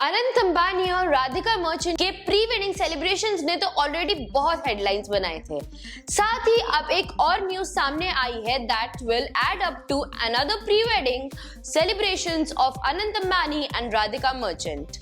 अनंत अंबानी और राधिका मर्चेंट के pre wedding celebrations ने तो ऑलरेडी बहुत हेडलाइंस बनाए थे। साथ ही अब एक और न्यूज सामने आई है that will add up to another pre wedding celebrations of Anant Ambani and Radhika Merchant.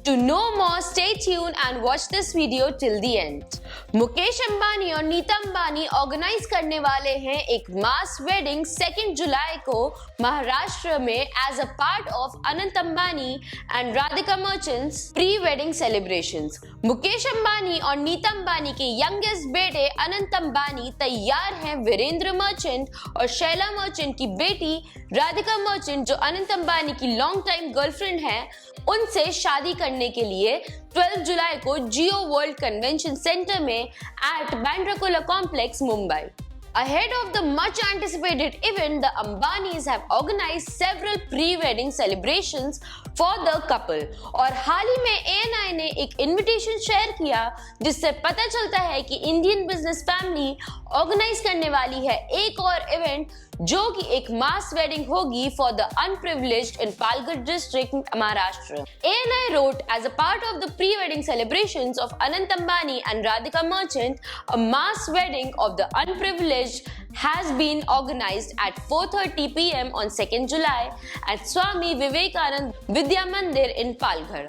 To know more, stay tuned and watch this video till the end. Mukesh Ambani और नीता अंबानी ऑर्गेनाइज करने वाले हैं एक मास वेडिंग 2 जुलाई को महाराष्ट्र में as a part of Anant Ambani and Radhika Merchant's pre wedding celebrations. Mukesh Ambani और नीता अंबानी के youngest बेटे अनंत अंबानी तैयार हैं वीरेंद्र मर्चेंट और शैला मर्चेंट की बेटी राधिका मर्चेंट, जो अनंत अंबानी की लॉन्ग टाइम गर्लफ्रेंड है, उनसे शादी करने के लिए 12 जुलाई को जियो वर्ल्ड कन्वेंशन सेंटर में at Bandra complex, Mumbai. Ahead of the much anticipated event, the Ambanis have organized several pre-wedding celebrations for the couple. और हाल ही में ANI ने एक इनविटेशन शेयर किया जिससे पता चलता है कि इंडियन बिजनेस फैमिली ऑर्गेनाइज करने वाली है एक और इवेंट जो कि एक मास वेडिंग होगी for the unprivileged in Palghar district, Maharashtra. ANI wrote, as a part of the pre-wedding celebrations of Anant Ambani and Radhika Merchant, a mass wedding of the unprivileged has been organized at 4:30 p.m. on 2nd July at Swami Vivekanand Vidya Mandir in Palghar।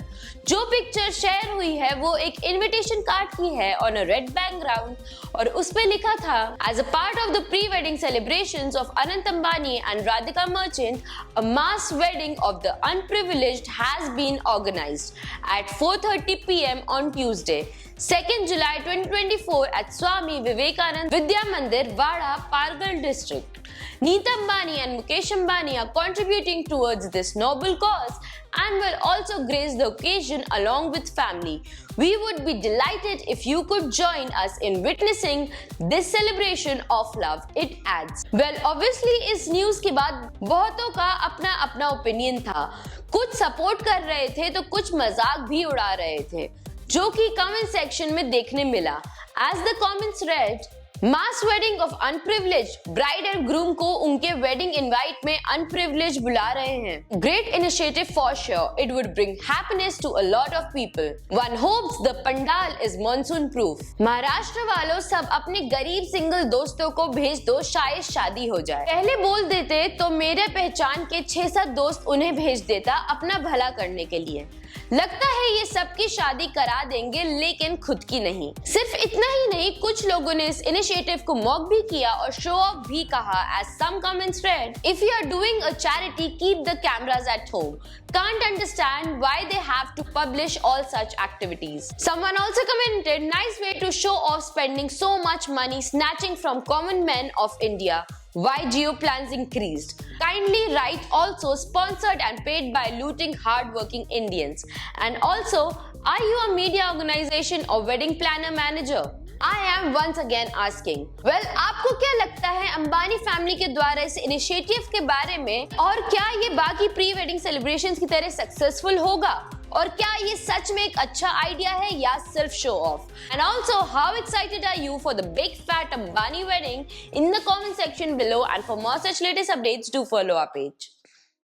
जो picture share हुई है वो एक invitation card की है on a red background और उस पे लिखा था, as a part of the pre wedding celebrations of Anant Ambani and Radhika Merchant, a mass wedding of the underprivileged has been organised at 4:30 p.m. on Tuesday, 2nd July 2024 at Swami Vivekanand Vidya Mandir, Wada, Palghar district. Neeta Ambani and Mukesh Ambani are contributing towards this noble cause and will also grace the occasion along with family. We would be delighted if you could join us in witnessing this celebration of love, it adds. Well, obviously इस news के बाद बहुतों का अपना अपना opinion था। कुछ support कर रहे थे तो कुछ मजाक भी उड़ा रहे थे, जो कि कमेंट सेक्शन में देखने मिला। As the comments read, mass wedding of underprivileged, bride and groom को उनके वेडिंग इनवाइट में अनप्रिविलेज्ड बुला रहे हैं। Great initiative for sure, it would bring happiness to a lot of people. One hopes the pandal is monsoon proof. Maharashtra वालों, सब अपने गरीब सिंगल दोस्तों को भेज दो, शायद शादी हो जाए। पहले बोल देते तो मेरे पहचान के 6-7 दोस्त उन्हें भेज देता अपना भला करने के लिए। लगता है ये सबकी शादी करा देंगे लेकिन खुद की नहीं। सिर्फ इतना ही नहीं, कुछ लोगों ने इस इनिशिएटिव को मॉक भी किया और शो ऑफ भी कहा। As some comments read, if you are doing a charity, keep the cameras at home. Can't understand why they have to publish all such activities. Someone also commented, nice way to show off spending so much money snatching from common men of India. Why Jio plans increased. Kindly write also sponsored and paid by looting hard-working Indians. And also, are you a media organization or wedding planner manager? I am once again asking. Well, आपको क्या लगता है Ambani family के द्वारा इस initiative के बारे में, और क्या ये बाकी प्री वेडिंग सेलिब्रेशंस की तरह सक्सेसफुल होगा, और क्या ये सच में एक अच्छा आइडिया है या सिर्फ show off? And also, how excited are you for the big fat Ambani wedding? In the comment section below, and for more such latest updates, do follow our page.